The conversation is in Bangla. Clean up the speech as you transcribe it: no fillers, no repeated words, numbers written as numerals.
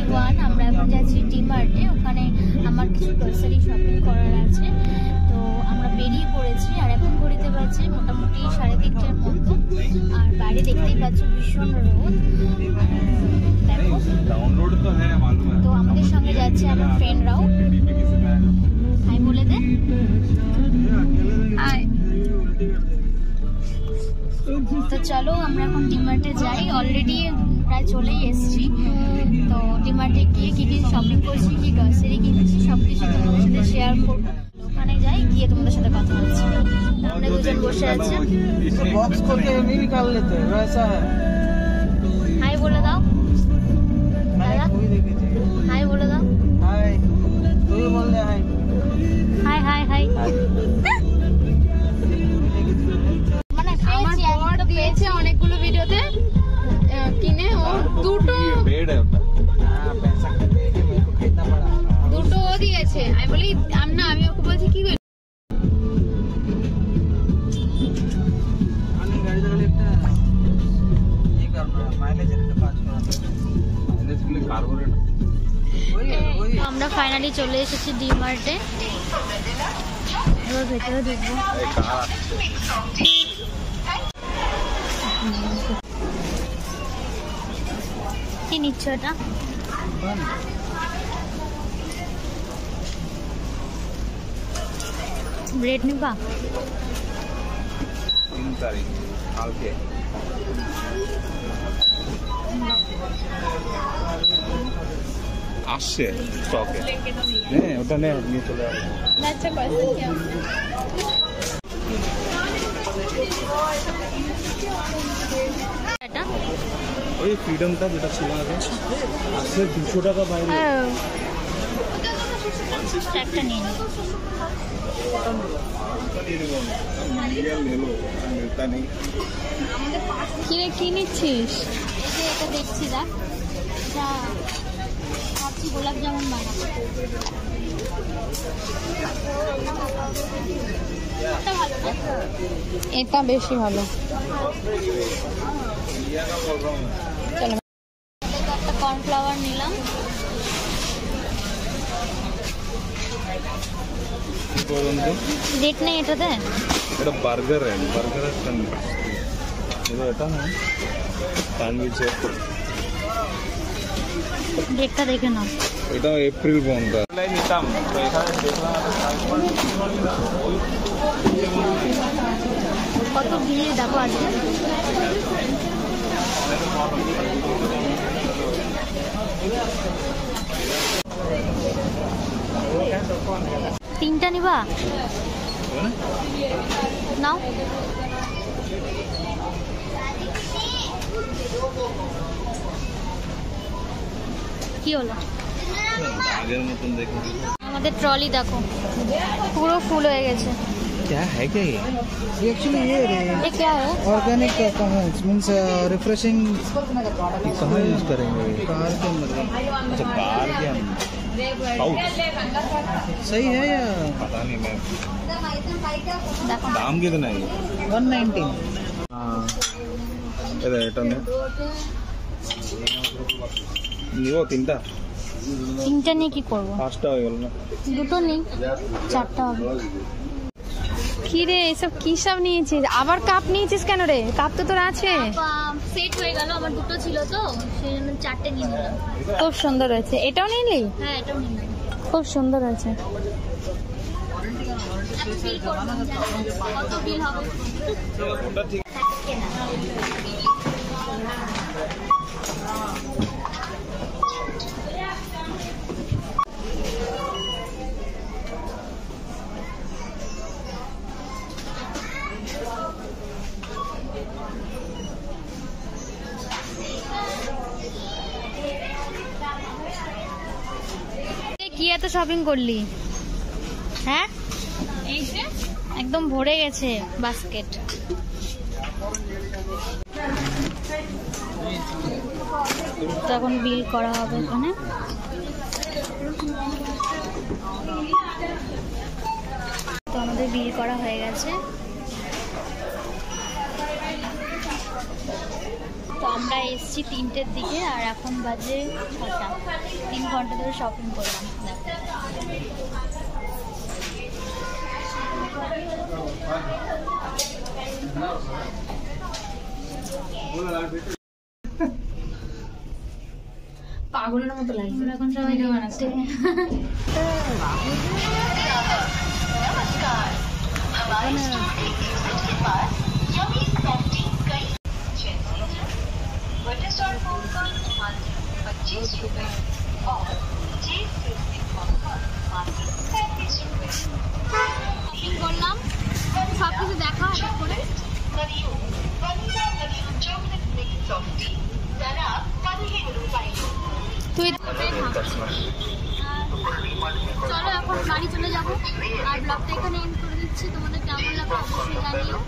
এভরিওয়ান, আমরা এখন যাচ্ছি ডি-মার্টে। ওখানে আমার কিছু গ্রসারি শপিং করার আছে, তো আমরা বেরিয়ে পড়েছি। আর এখন ঘড়িতে বাজে মোটামুটি 3:30টার মতো। আর বাইরে দেখতেই পাচ্ছ ভীষণ রোদ। দেখো, তো আমাদের সঙ্গে যাচ্ছে আমার ফ্রেন্ডরাও। হাই বলে দে। হাই। তো চলো আমরা এখন ডি-মার্টে যাই। অলরেডি প্রায় চলেই এসেছি। তো ডি-মার্টে গিয়ে কি কি শপিং করছি, কি গ্রসারি কিনেছি, সবকিছু তোমাদের সাথে শেয়ার করবো। ওখানে যাই, গিয়ে তোমাদের সাথে কথা বলছি। সামনে দুজন বসে আছে। হাই বলে দাও। হাই বলে দাও। High high high high. পেয়েছে অনেকগুলো ভিডিওতে কিনে ও দুটো ও দিয়েছে। আমি বলি আমি ওকে বলছি কি আমরা ফাইনালি চলে এসেছি ডি-মার্টে। এবার ভেতরে দেখবো কি নিচ্ছ। এটা ব্রেড নিবা? 3 তারিখ কালকে আসছে স্টকে। হ্যাঁ, ওটা নিয়ে চলে আসবে। এটা ওই ফ্রিডমটা যেটা ছিল আগে, আসলে 200 টাকা বাইরে। একটা নিয়ে নিই। কি নিচ্ছিস? এটা দেখছি, দেখ ভাবছি গোলাপ জামুন বানাবো। এটা বেশি ভালো। চলো একটা কর্নফ্লাওয়ার নিলাম। ডেট নেই এটাতে। এটা বার্গার है, বার্গার এটা না স্যান্ডউইচ। ডেটটা দেখে নাও। এটা এপ্রিল বন্ধ নিতাম। তো এখানে দেখলাম কত ভিড় দেখো আজকে। তিনটা নিবা? নাও। কি হলো? আগের মতন দেখো। আমাদের ট্রলি দেখো পুরো ফুল হয়ে গেছে। क्या है क्या ये एक्चुअली ये क्या है? Organic means refreshing. कहाँ यूज करेंगे? कार के अंदर। अच्छा, कार के अंदर पाउच सही है या पता नहीं। मैं দেখো दाम कितना है? 190। हाँ, এটা নে নিও। তিনটা নিয়ে কি করবো? 5টা হয়ে গেল না? দুটো নেই, 4টা হবে। কি রে এসব কি সব নিয়েছিস? আবার কাপ নিয়েছিস কেন রে? কাপ তো তোর আছে। সেট হয়ে গেল, আমার দুটো ছিল তো সেই জন্য 4টে নিয়ে নিলাম। খুব সুন্দর হয়েছে। এটাও নিলি? হ্যাঁ, এটাও নিলাম। খুব সুন্দর হয়েছে। বিল করবো, কত বিল হবে? ওটা ঠিক। কি এত শপিং করলি? হ্যাঁ, এই যে একদম ভরে গেছে বাস্কেট। তখন বিল করা হবে এখানে। তো আমাদের বিল করা হয়ে গেছে। তো আমরা এসছি 3টের দিকে আর এখন বাজে 6টা। 3 ঘন্টা ধরে শপিং করলাম। পাগলের মতো লাগছে এখন সবাই বানাচ্ছে। করলাম সব কিছু দেখা হঠাৎ করে। তুই চলো এখন বাড়ি চলে যাবো আর ব্লগটা এখানে এন্ড করে দিচ্ছি। তোমাদের কেমন লাগলো অবশ্যই জানিও।